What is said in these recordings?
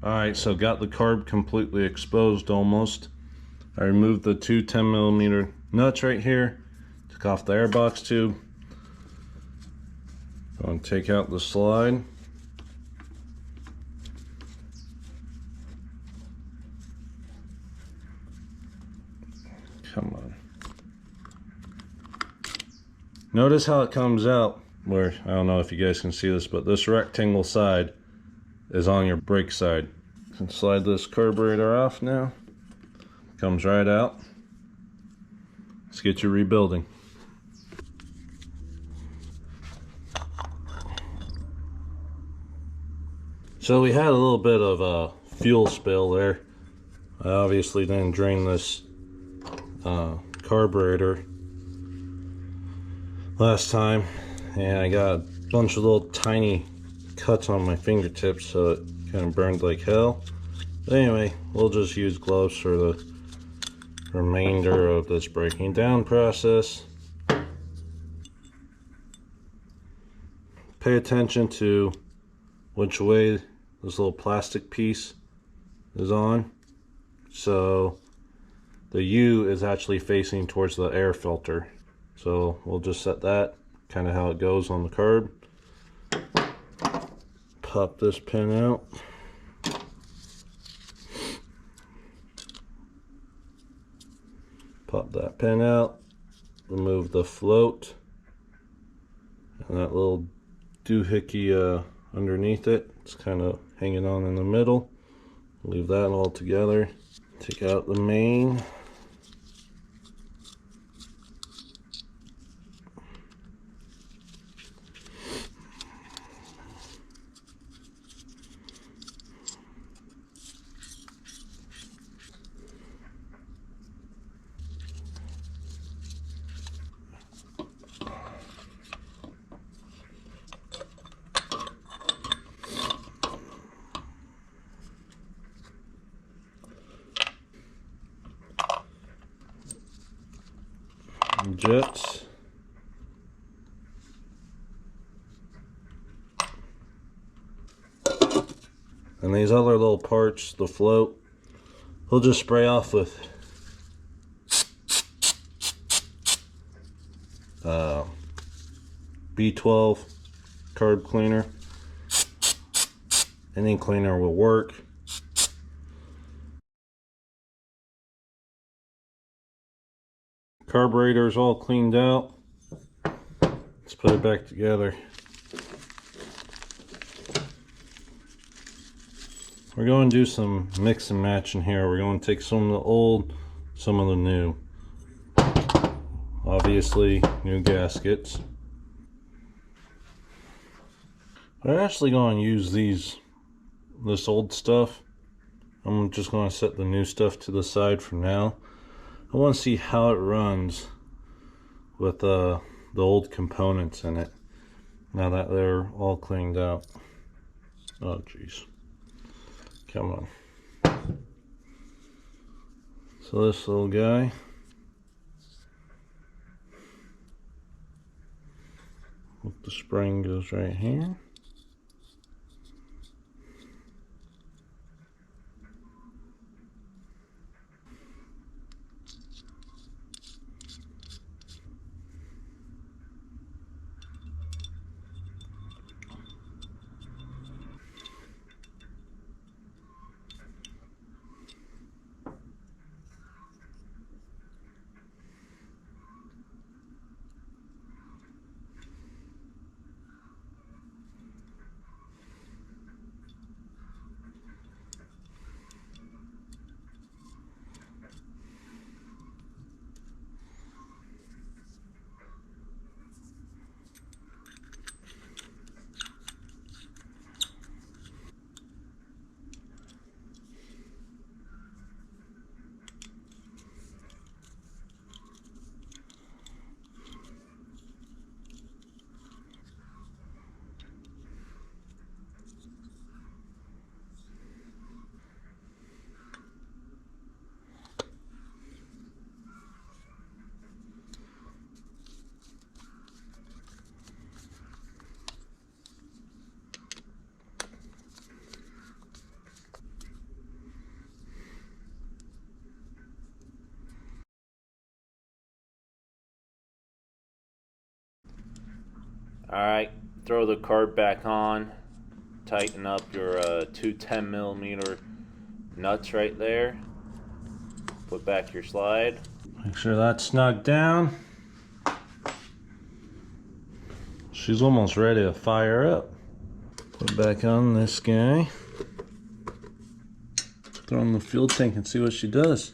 Alright, so got the carb completely exposed almost. I removed the two 10mm nuts right here. Took off the airbox tube. Going to take out the slide. Come on. Notice how it comes out where, I don't know if you guys can see this, but this rectangle side is on your brake side. You can slide this carburetor off now. Comes right out. Let's get you rebuilding. So we had a little bit of a fuel spill there. I obviously didn't drain this carburetor last time, and I got a bunch of little tiny cuts on my fingertips, so it kind of burned like hell. But anyway, we'll just use gloves for the remainder of this breaking down process. Pay attention to which way this little plastic piece is on. So the U is actually facing towards the air filter. So we'll just set that, kind of how it goes on the carb. Pop this pin out. Pop that pin out. Remove the float. And that little doohickey underneath it. It's kind of hanging on in the middle. Leave that all together. Take out the main. Jets. And these other little parts, the float, we'll just spray off with B12 carb cleaner. Any cleaner will work. Carburetor is all cleaned out. Let's put it back together. We're going to do some mix and match in here. We're going to take some of the old, some of the new. Obviously, new gaskets. We're actually going to use this old stuff. I'm just going to set the new stuff to the side for now. I want to see how it runs with the old components in it, now that they're all cleaned out. Oh jeez, come on. So this little guy, the spring goes right here. Alright, throw the carb back on. Tighten up your two 10mm nuts right there. Put back your slide. Make sure that's snug down. She's almost ready to fire up. Put back on this guy. Throw in the fuel tank and see what she does.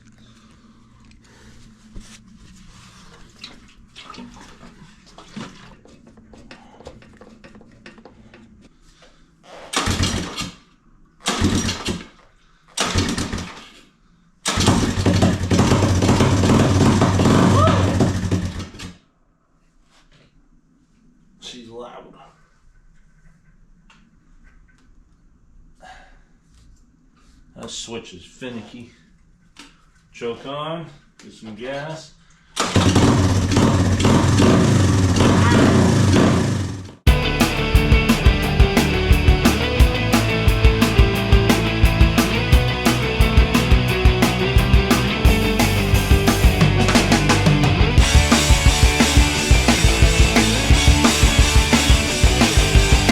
She's loud. That switch is finicky. Choke on, get some gas.